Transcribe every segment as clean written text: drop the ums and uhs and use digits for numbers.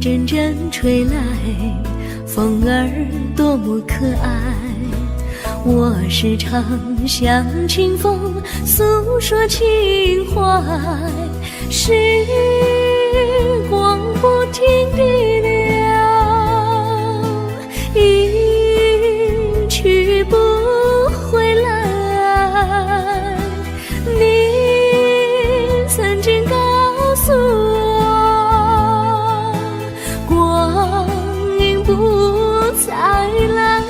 阵阵吹来，风儿多么可爱。我时常向清风诉说情怀，时光不停地流，一去不回来。你曾经告诉我，光阴不再来。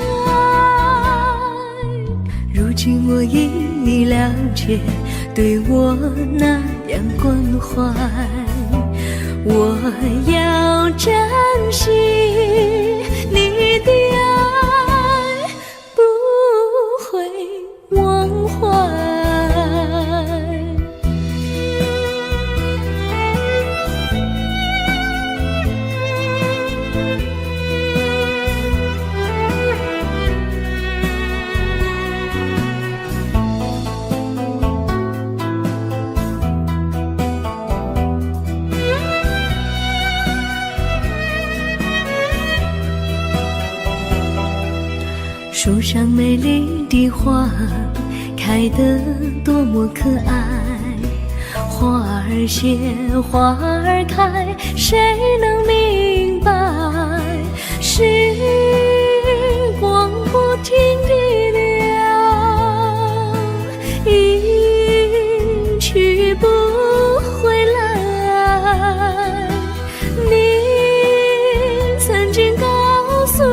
如今我已了解，对我那样关怀，我要珍惜你的爱，不会忘怀。树上美丽的花开得多么可爱，花儿谢，花儿开，谁能明白？时光不停地流，一去不回来。你曾经告诉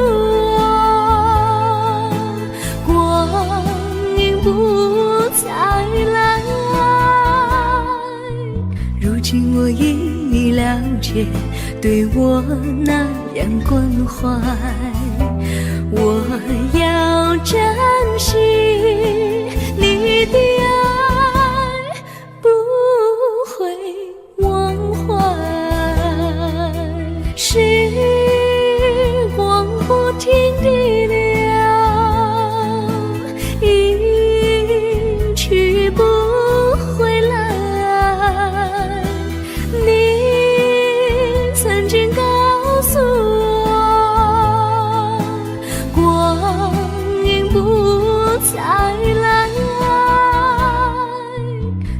我，不再来。如今我已了解，对我那样关怀，我要珍惜你的爱，不会忘怀。时光不停地流，不回来。你曾经告诉我，光阴不再来。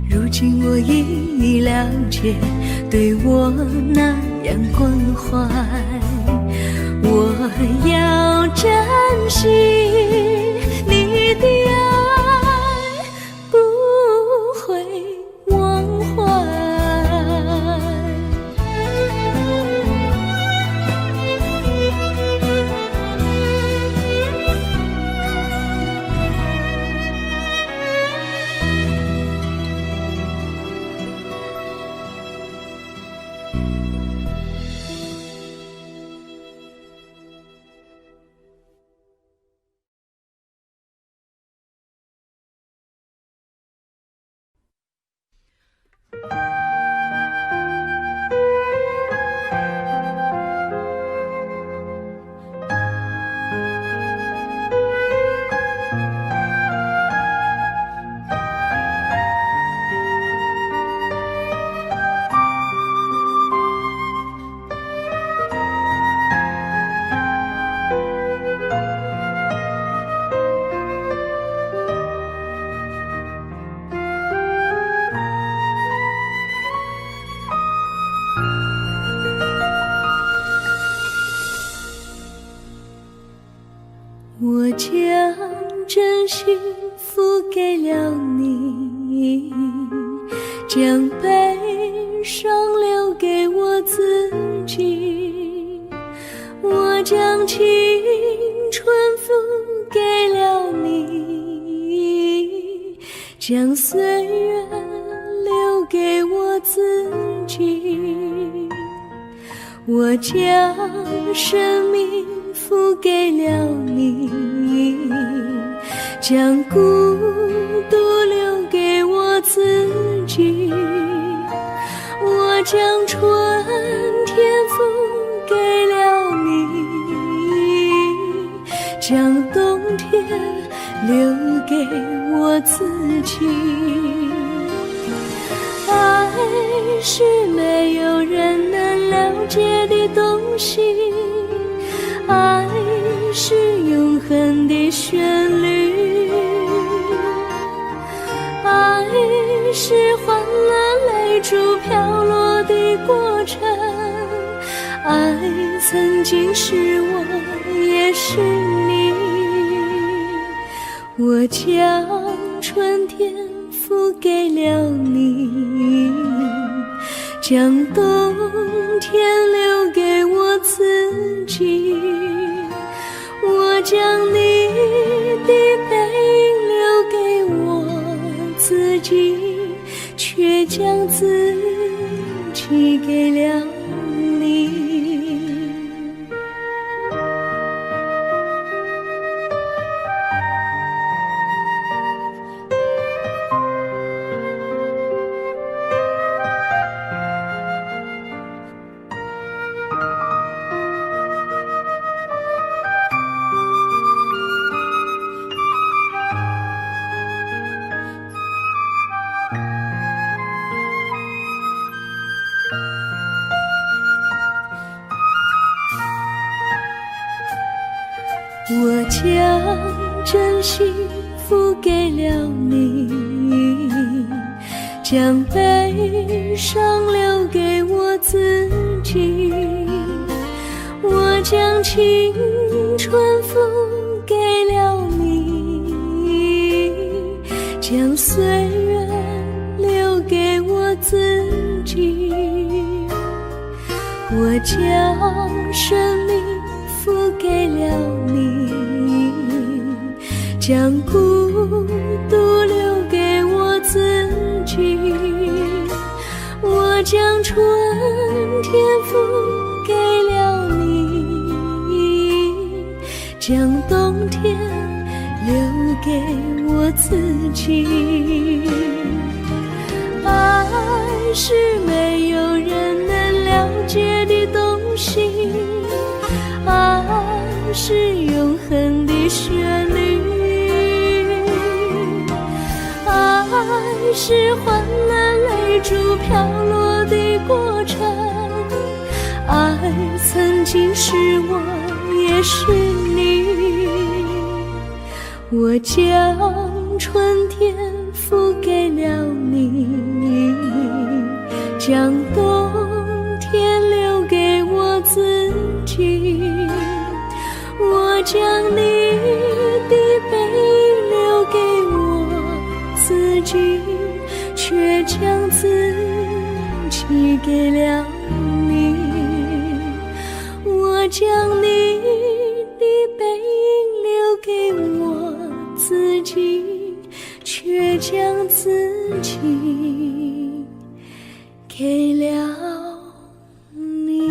如今我已了解，对我那样关怀，我要珍惜你的爱，不会忘怀。我将真心付给了你，将悲伤留给我自己。我将青春付给了你，将岁月留给我自己。我将生命付给了你，将孤独留给我自己。我将春天付给了你，将冬天留给我自己。爱是没有人能了了解的东西。爱是永恒的旋律，爱是欢乐泪珠飘落的过程，爱曾经是我，也是你。我将春天付给了你，将冬天留给我自己。我将你的背影留给我自己，却将自己给了你。我将真心付给了你，将悲伤留给我自己。我将青春付给了你，将岁月留给我自己。我将生命付给了你，将孤独留给我自己。我将春天付给了你，将冬天留给我自己。爱是没有人能了解的东西，爱是永恒的旋律，爱是欢乐泪珠飘落的过程，爱曾经是我，也是你。我将春天付给了你，将冬天留给我自己。我将你的背影留给我自己，却将自己给了你。我将你的背影留给我自己，却将自己给了你。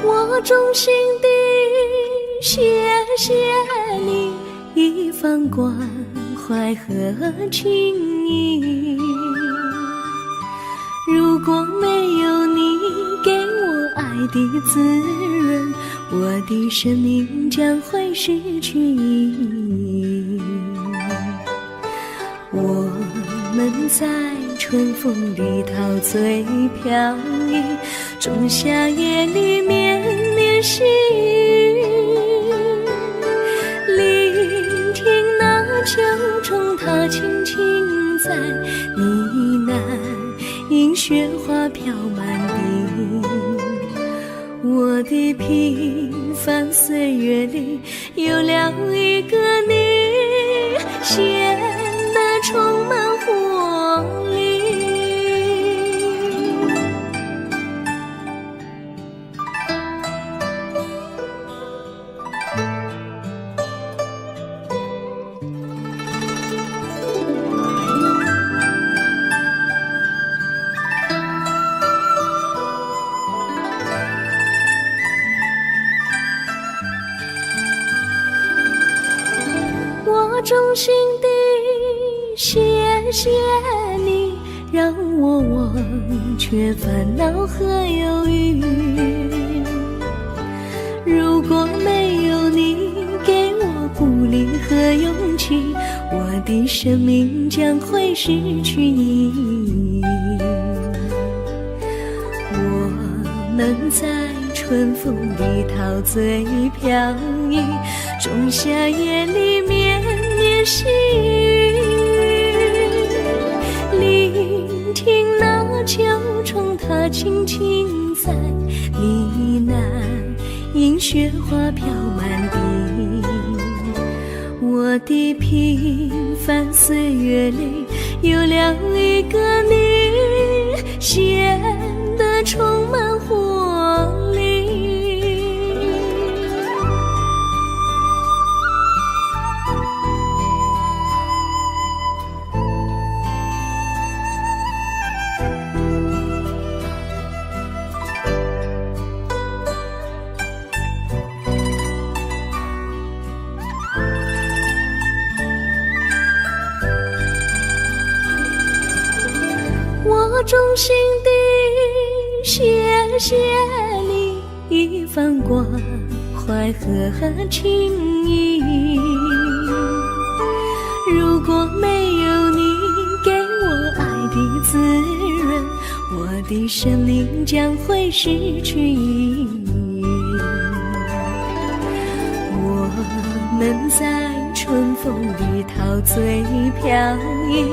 我衷心地谢谢你一番关怀和情谊，如果没有你给我爱的滋润，我的生命将会失去意义。我们在春风里陶醉飘逸，仲夏夜里绵绵细雨，聆听那秋虫它轻轻在呢喃，映雪花飘满地。我的平凡岁月里有了一个你，显得充满活力。我衷心地谢谢你，让我忘却烦恼和忧郁。如果没有你给我鼓励和勇气，我的生命将会失去意义。我们在春风里陶醉飘逸，仲夏夜里绵绵细雨，聆听那秋虫它轻轻在呢喃，映雪花飘满地。我的平凡岁月里有了一个你，显得充满活力。我衷心地谢谢你一番关怀和情谊，如果没有你给我爱的滋润，我的生命将会失去意义。我们在春风里陶醉飘逸，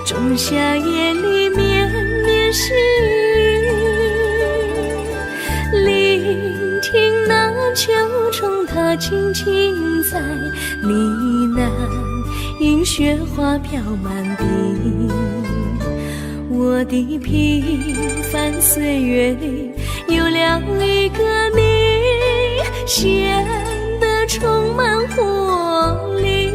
仲夏夜里绵绵细雨，聆听那秋虫它轻轻在呢喃，映雪花飘满地。我的平凡岁月里有了一个你，显得充满活力。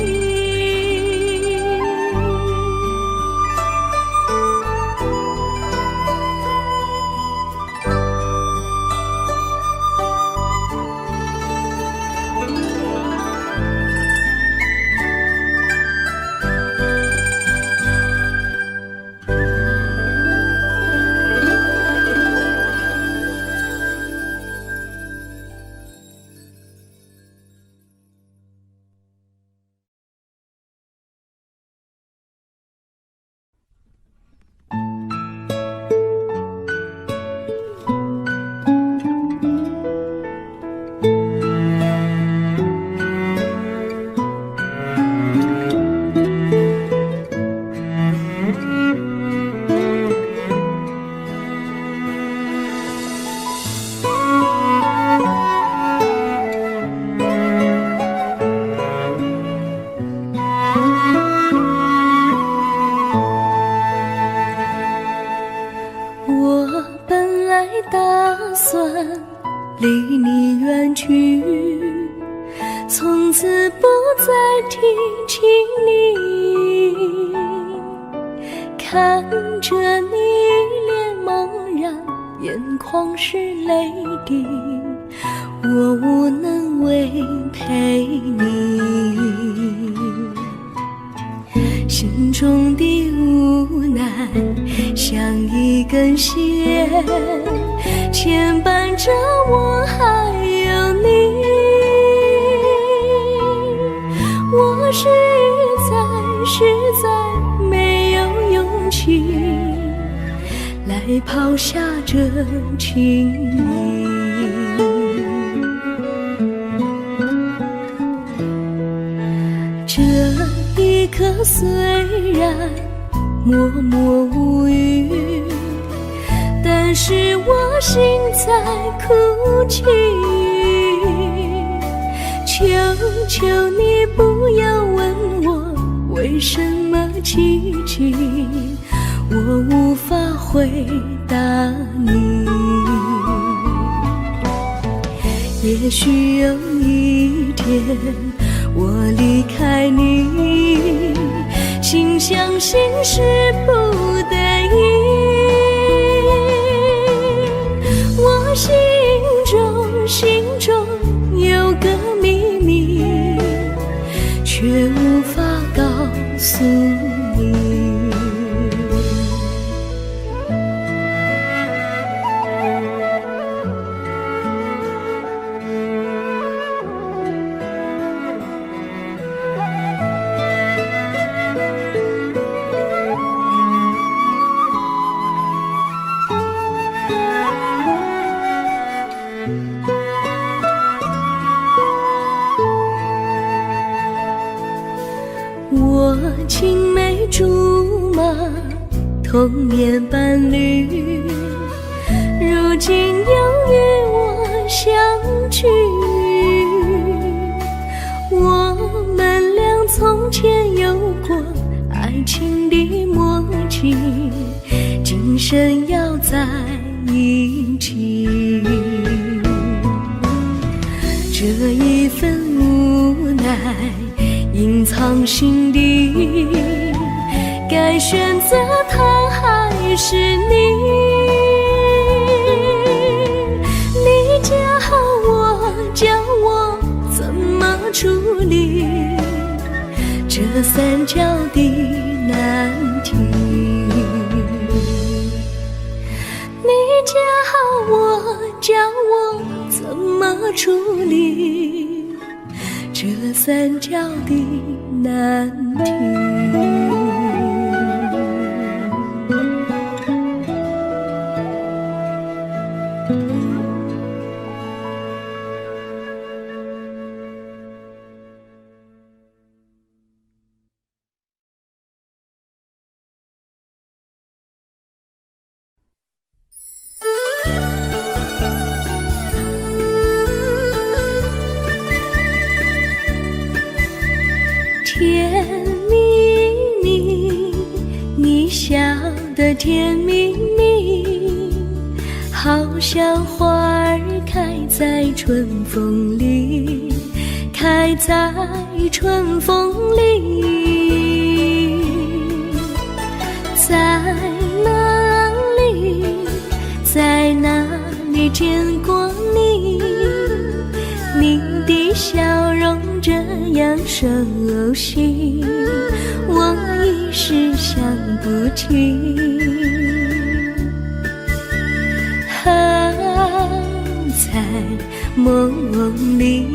离你远去，从此不再提起你，看着你脸茫然，眼眶是泪滴，我无能为陪你，心中的无奈像一根线牵绊着我还有你，我实在没有勇气来抛下这情意。这一刻虽然默默无语，但是我心在哭泣。求求你不要问我为什么寂静，我无法回答你。也许有一天我离开你，心相信是不得已。我心中有个秘密，却无法告诉你。我青梅竹马，童年伴侣，如今又与我相聚。我们俩从前有过爱情的默契，今生要在一起。这一份无奈隐藏心底，该选择他还是你？你教我怎么处理这三角的难题？你教我怎么处理这三角的难题？甜蜜蜜，你笑得甜蜜蜜，好像花儿开在春风里，开在春风里。在哪里，在哪里见过你？你的笑容这样熟悉，我一时想不起。在梦里，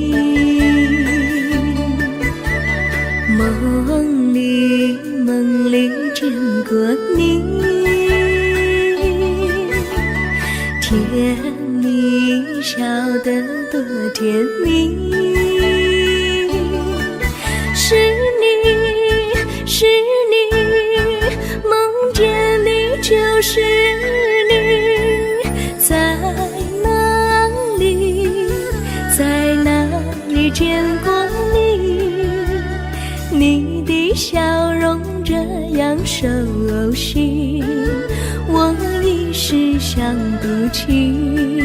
梦里见过你，甜蜜笑得多甜蜜。是你，梦见你就是你，在哪里见过你？你的笑容这样熟悉，我一时想不起。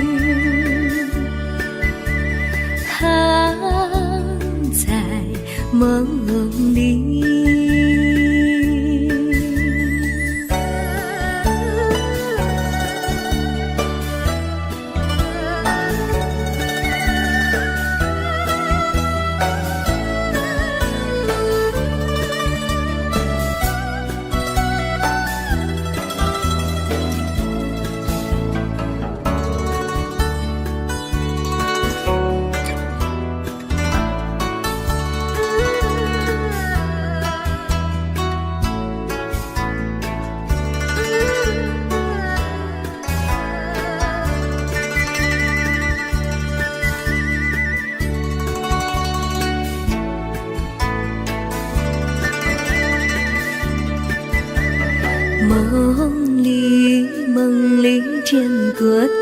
在梦里。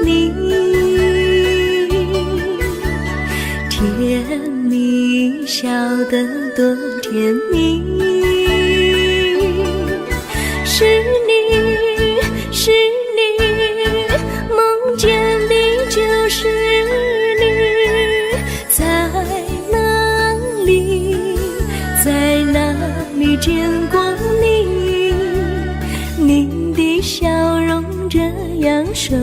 你，甜蜜笑得多甜蜜，是你，是你，梦见的就是你，在哪里，在哪里见过你？你的笑容这样熟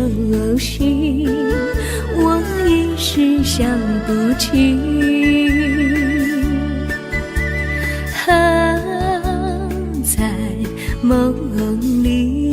悉，我一时想不起。在梦里。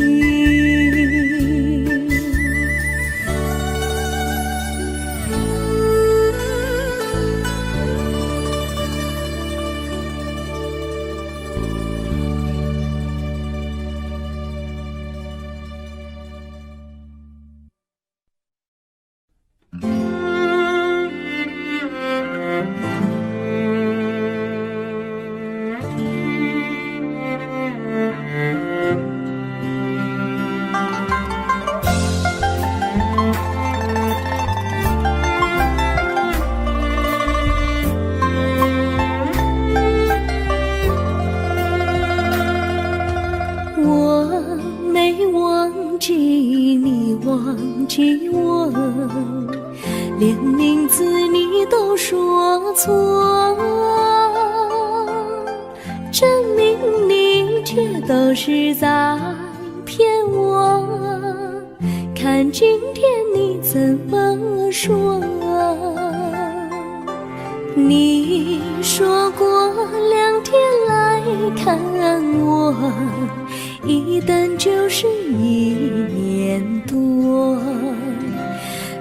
忘记我，连名字你都说错，证明你却都是在骗我。看今天你怎么说？你说过2天来看我，一等就是1年多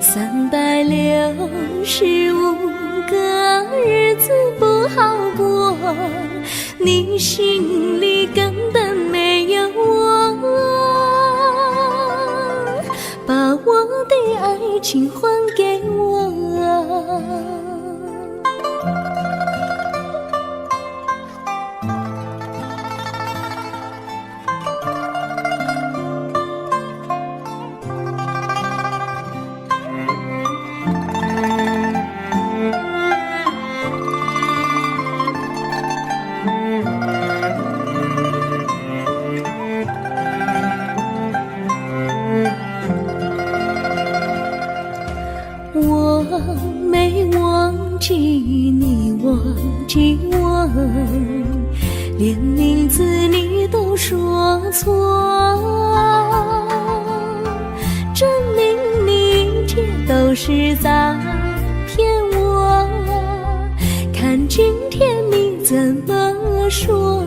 ，365个日子不好过，你心里根本没有我，把我的爱情还给我。我没忘记你，忘记我，连名字你都说错，证明你却都是在骗我。看今天你怎么说？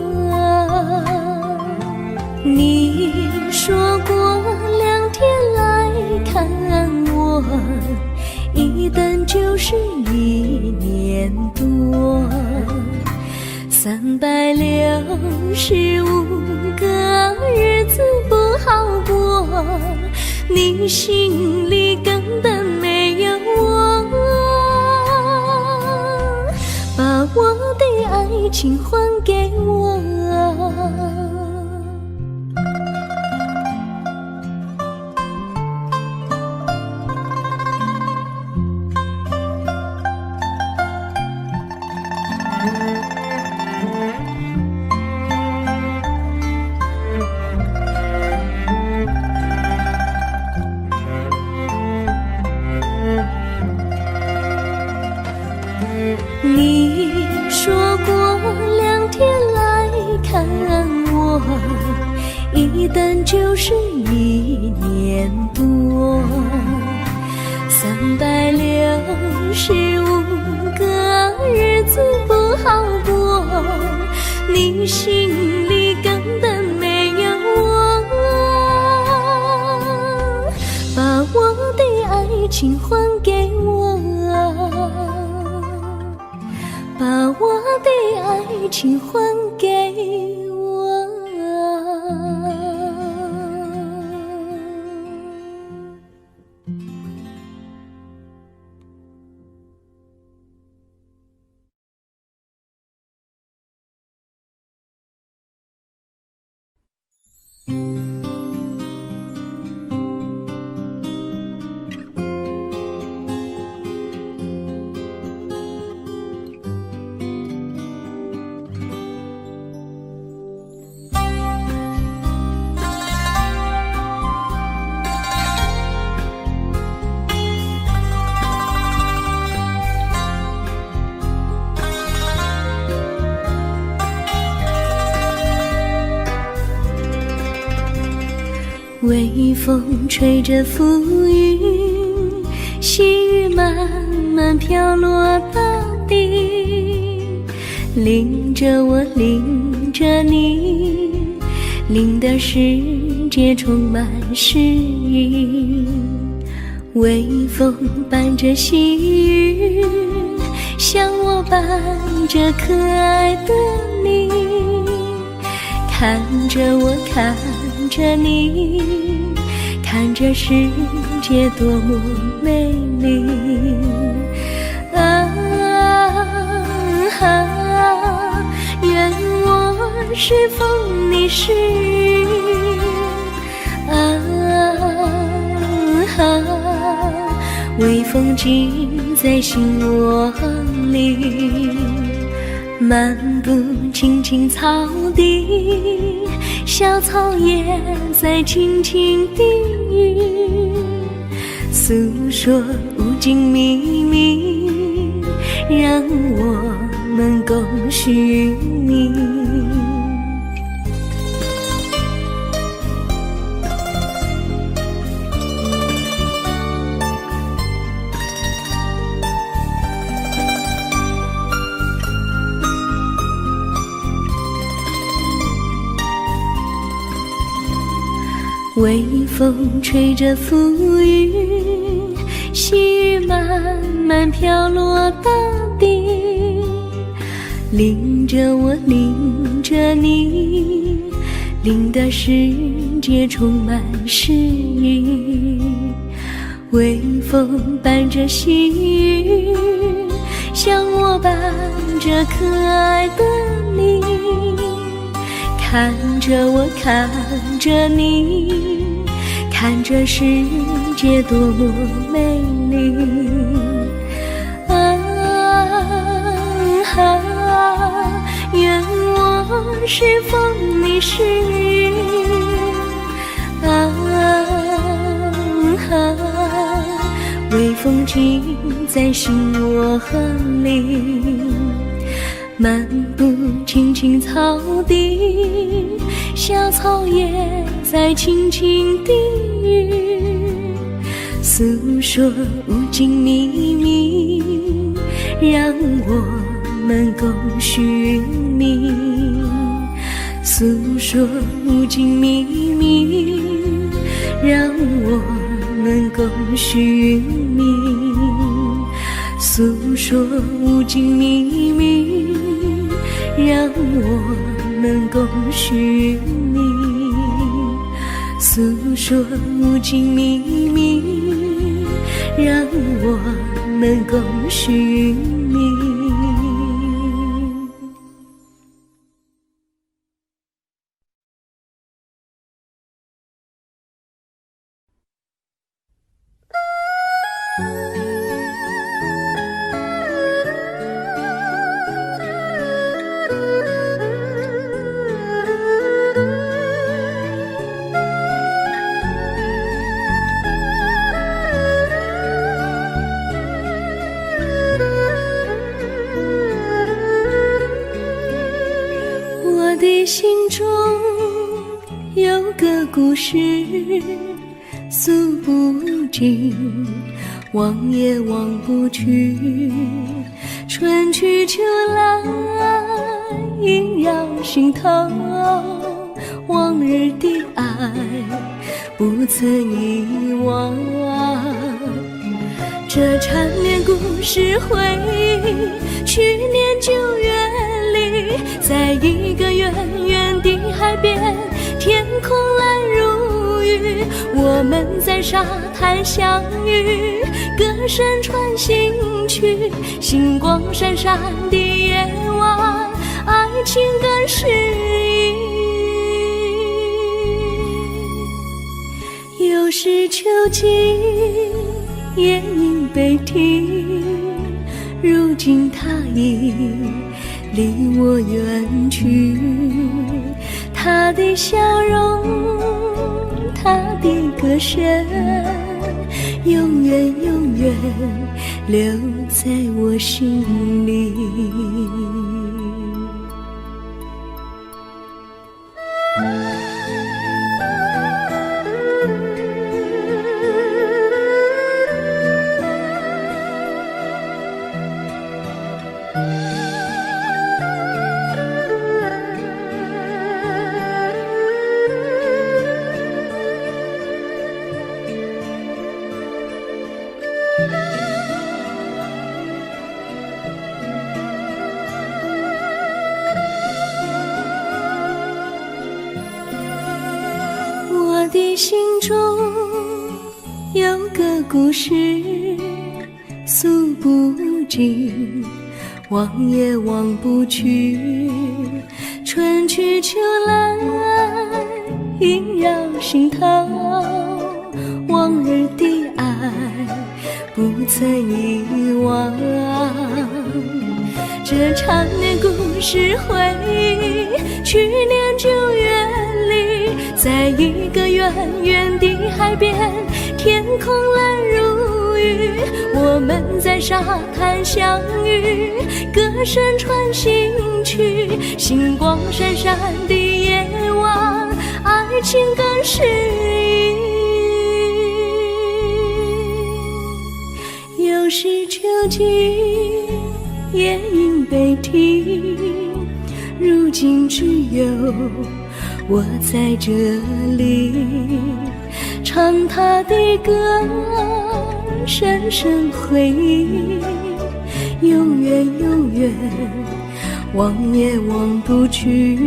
你说过2天来看我，一等就是1年多，365个日子不好过，你心里根本没有我，把我的爱情还给我。你说过2天来看我，一等就是1年多，365个日子不好过，你心里根本没有我，把我的爱情还给我，把我的爱情还给我。微风吹着浮云，细雨慢慢飘落大地，淋着我，淋着你，淋的世界充满诗意。微风伴着细雨，像我伴着可爱的你，看着我，看着你，看着世界多么美丽。愿我是风，你是雨。微风记在心窝里，漫步青青草地，小草也在轻轻低语，诉说无尽秘密，让我们共许你。微风吹着浮云，细雨慢慢飘落大地，淋着我，淋着你，淋的世界充满诗意。微风伴着细雨，像我伴着可爱的你，看着我，看着你，看着世界多么美丽。愿我是风，你是雨。微风记在心窝里，漫步青青草地，小草也在轻轻低语，诉说无尽秘密，让我们共许你。诉说无尽秘密，让我们共许你。诉说无尽秘密，让我们共许你。诉说无尽秘密，让我们共许你。我的心中有个故事，诉不尽，忘也忘不去。春去秋来，萦绕心头，往日的爱不曾遗忘。这缠绵故事回忆，去年9月里，在一个远远的海边，天空蓝如玉，我们在沙滩相遇，歌声传心曲，星光闪闪的夜晚，爱情更诗意。又是秋季，夜莺悲啼，如今他已离我远去，他的笑容，他的歌声，永远永远留在我心里。我的心中有个故事，诉不尽，忘也忘不去。春去秋来，萦绕心头，往日的爱不曾遗忘。这长年故事回忆，去年9月里，在一个远远的海边，天空蓝如玉，我们在沙滩相遇，歌声传心曲，星光闪闪的夜晚，爱情更诗意。又是秋季，夜莺悲啼，如今只有我在这里，唱他的歌，深深回忆，永远永远，忘也忘不去。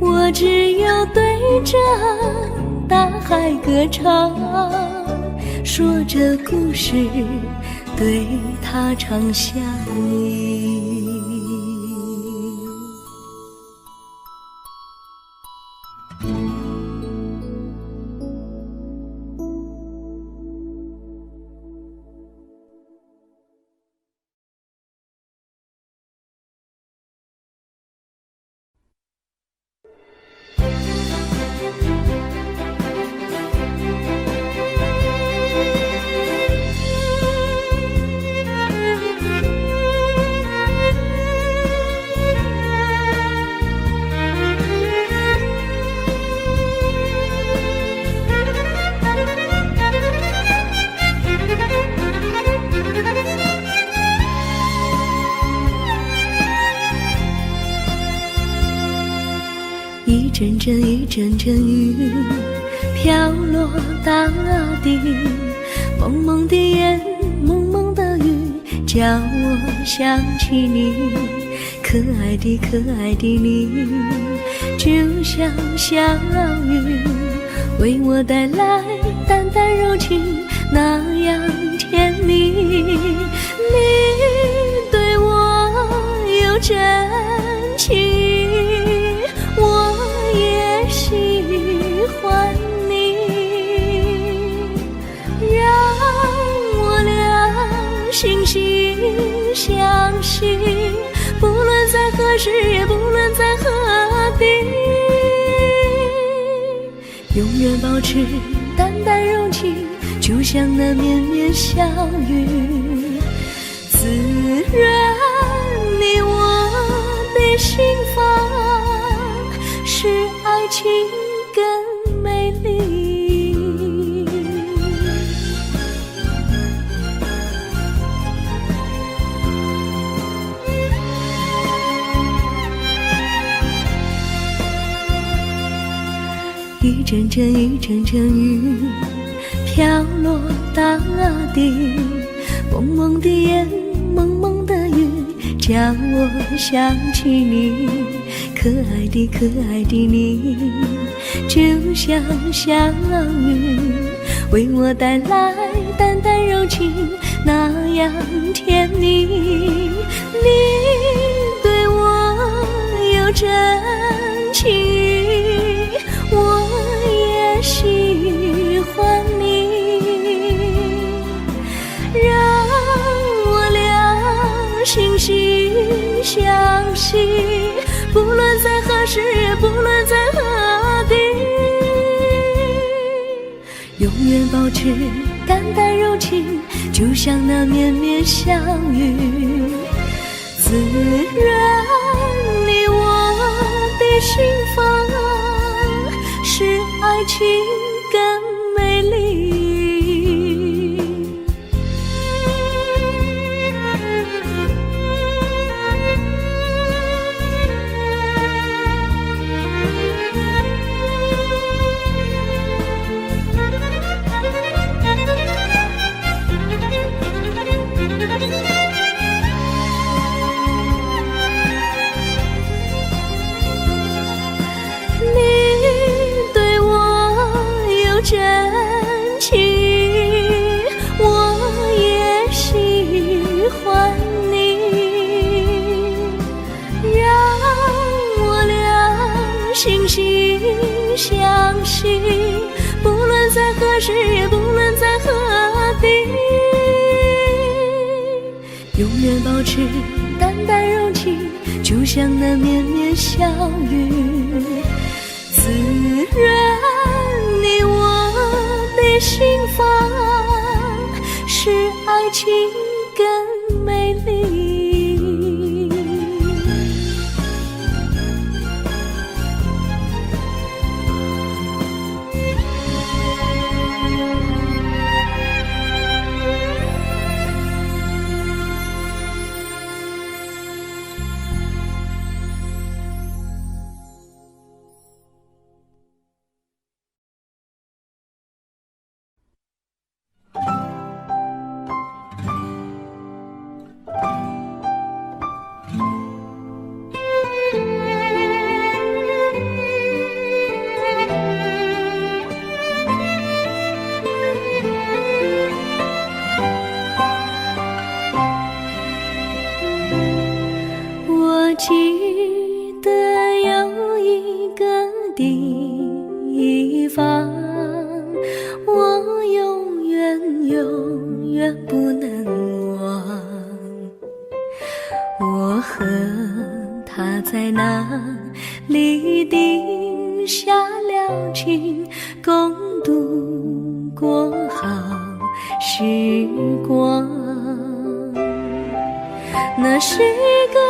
我只有对着大海歌唱，说着故事，对他唱想你。一阵阵一阵阵雨飘落大地，蒙蒙的烟，蒙蒙的雨，叫我想起你，可爱的可爱的你，就像小雨，为我带来淡淡柔情，那样甜蜜。你对我有真情，我也喜欢你，让我俩惺惺相惜，不论在何时，也不论在何地，永远保持淡淡柔情，就像那绵绵小雨，滋润你我的心房，使爱情更美丽。一阵阵一阵阵雨飘落大地，蒙蒙的烟，蒙蒙的雨，叫我想起你，可爱的可爱的你，就像小雨，为我带来淡淡柔情，那样甜蜜。你对我有真情，我也喜欢你，让我俩惺惺相惜，不论在何时，不论在何地，永远保持淡淡柔情，就像那绵绵小雨，滋润你我的心房，使爱情更美丽。惺惺相惜，不论在何时，也不论在何地，永远保持淡淡柔情，就像那绵绵小雨，滋润你我的心房，使爱情更美丽。我记得有一个地方，我永远不能忘。我和他在那里定下了情，共度过好时光。那是一个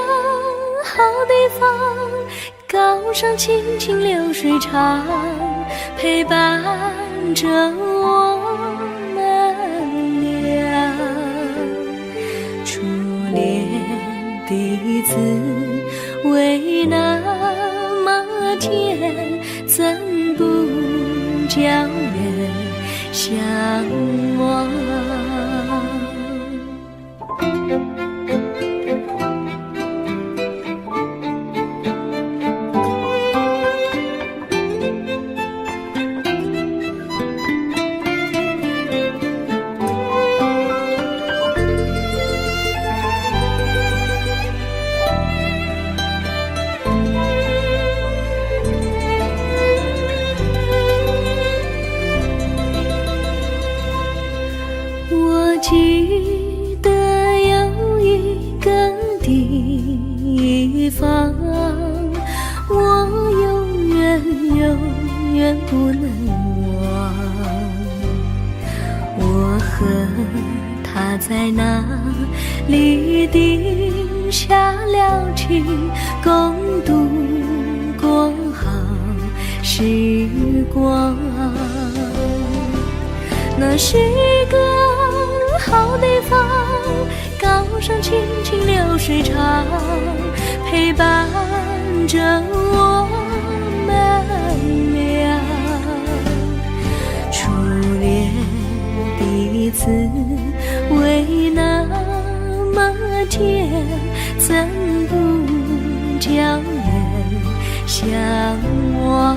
好地方，高山青青流水长，陪伴着我们俩。初恋的滋味那么甜，怎不叫人向往？我记得有一个地方，我永远不能忘。我和他在那里定下了情，共度过好时光。那是一个好地方，高山青青流水长，陪伴着我们俩。初恋的滋味那么甜，怎不叫人向往？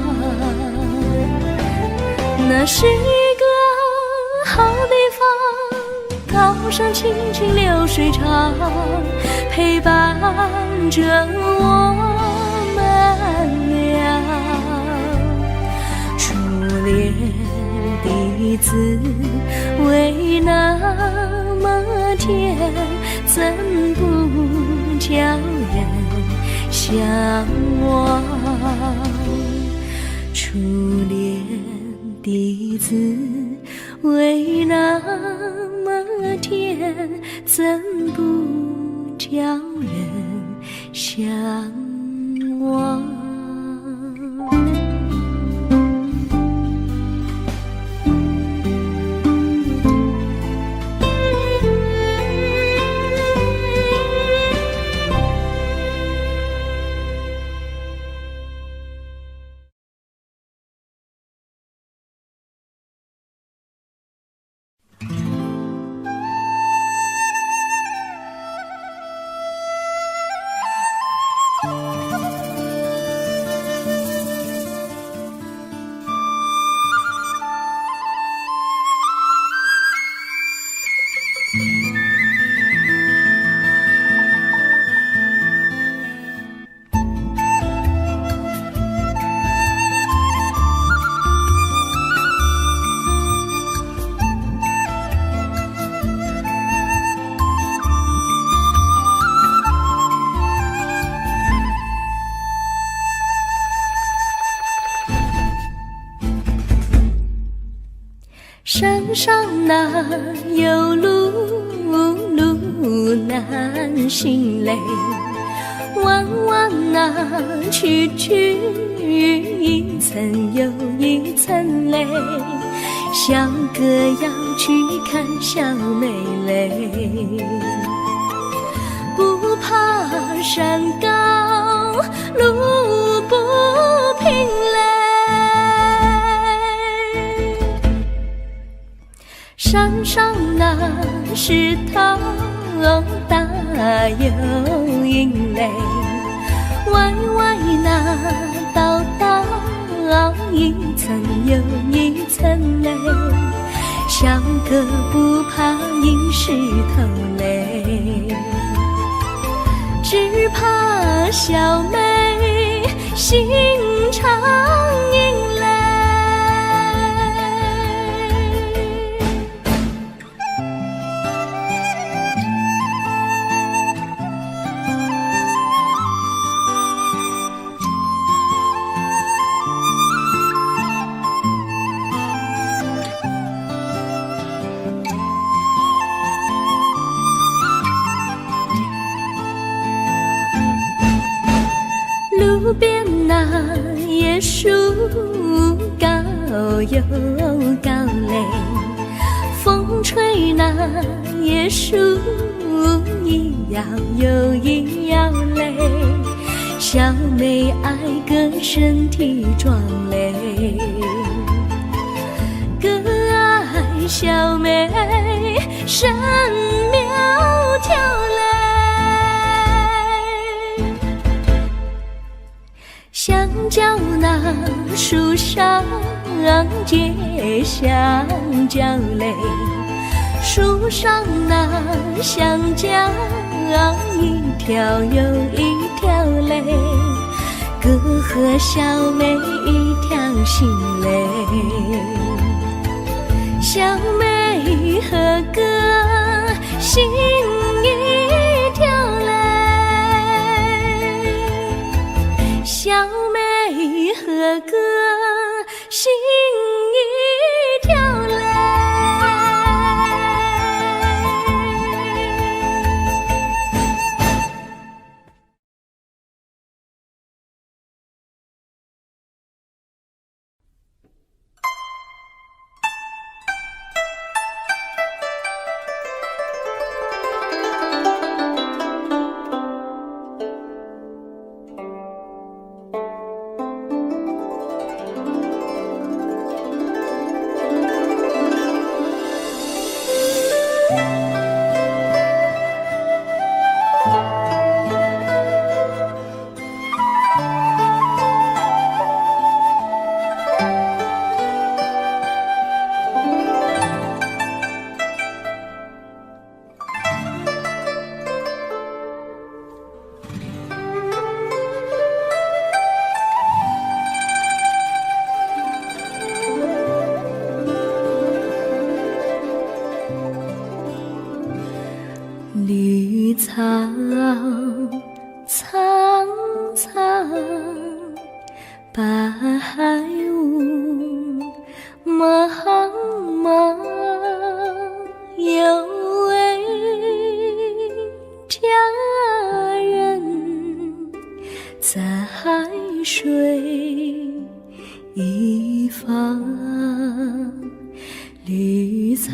那是一个好地方，高山青青流水长，陪伴着我们俩。初恋的滋味那么甜，怎不叫人向往？初恋的滋味那么甜，怎不叫人向往？上哪有路，路难行嘞。弯弯哪曲曲，一层又一层嘞。小哥要去看小妹嘞，不怕山高路不平嘞。山上那石头大又硬嘞，歪歪那道道一层又一层嘞。小哥不怕硬石头嘞，只怕小妹心肠硬嘞。路边那椰树高又高嘞，风吹那椰树一摇又一摇嘞。小妹爱个身体壮嘞，哥爱小妹身苗条嘞。香蕉那树上结香蕉嘞，树上那香蕉一条又一条嘞，哥和小妹一条心嘞。小妹和哥心一条嘞，小妹和哥心一条嘞。绿草苍苍，白雾茫茫，有位佳人在水一方。绿草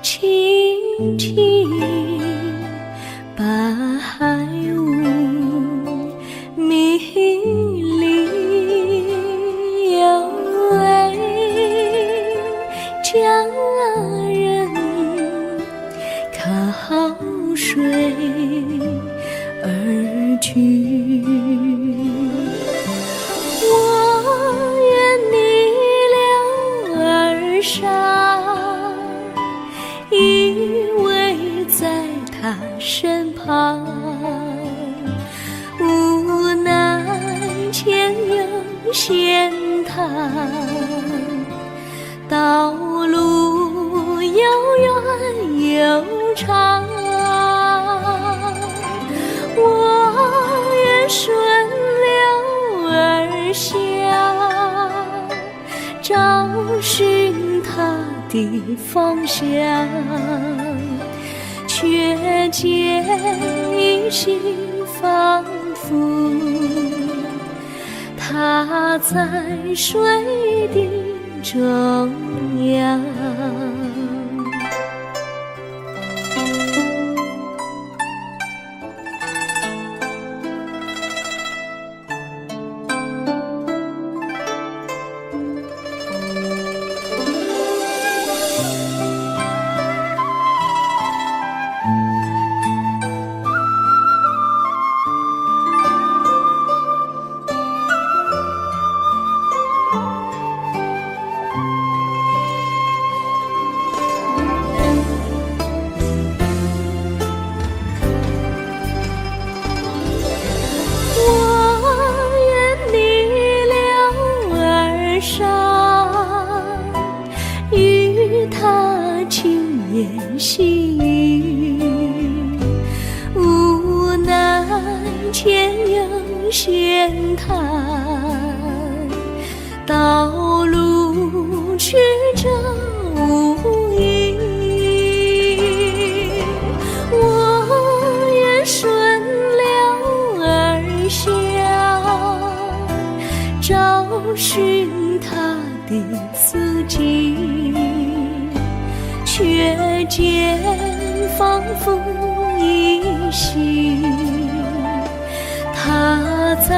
青青，白雾迷离，有位佳人靠水而居。依偎在他身旁，无奈前有险滩，道路又远又长，我愿顺流而下，找寻的方向，却见一心仿佛它在水的中央。细雨无奈前有险滩，道路曲折无依，我愿顺流而下，找寻它的足迹，却见仿佛依稀，它在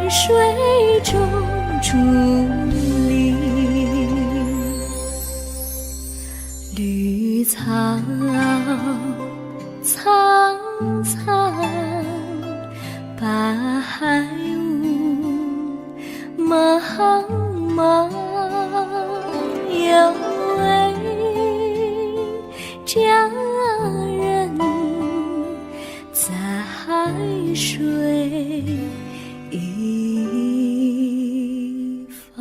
水中伫立。绿草苍苍，白雾茫茫，有位佳人在海水一方。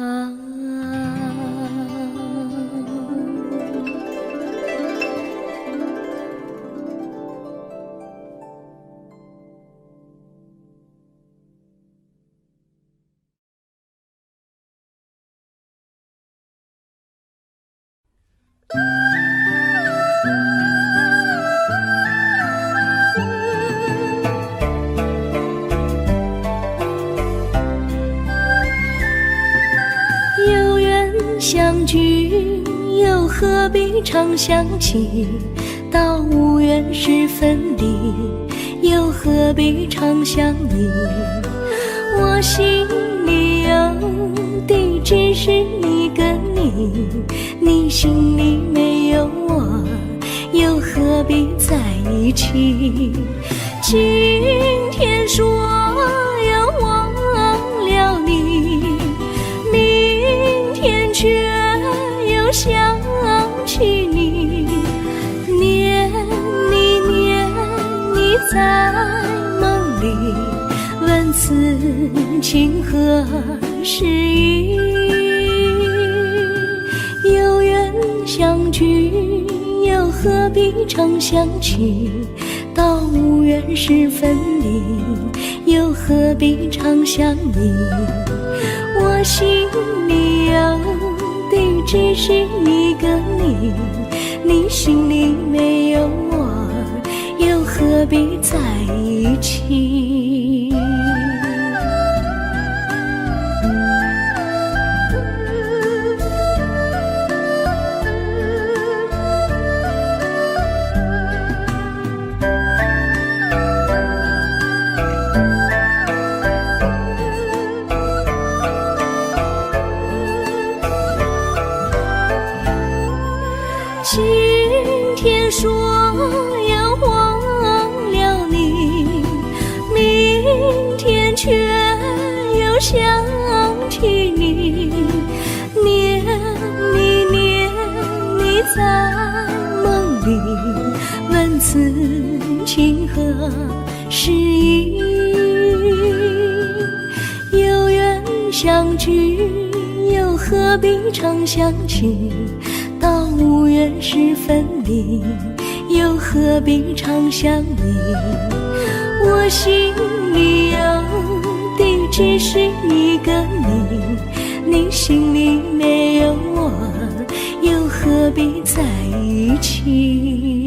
有缘相聚，又何必常想起？到无缘时分离，又何必常想你？我心里有的只是一个你，你心里没有我，又何必在一起？今天说要忘了你，明天却又想起你，念你在梦里，问此情何时已？有缘相聚，又何必常想起？到无缘时分离，又何必常想你？我心里有的只是一个你，你心里没有我，又何必在一起？今天说要忘了你，明天却又想起你，念你在梦里，问此情何时已？有缘相聚，又何必常想起？到无缘时分离，又何必常想你？我心里有的只是一个你，你心里没有我，又何何必在一起？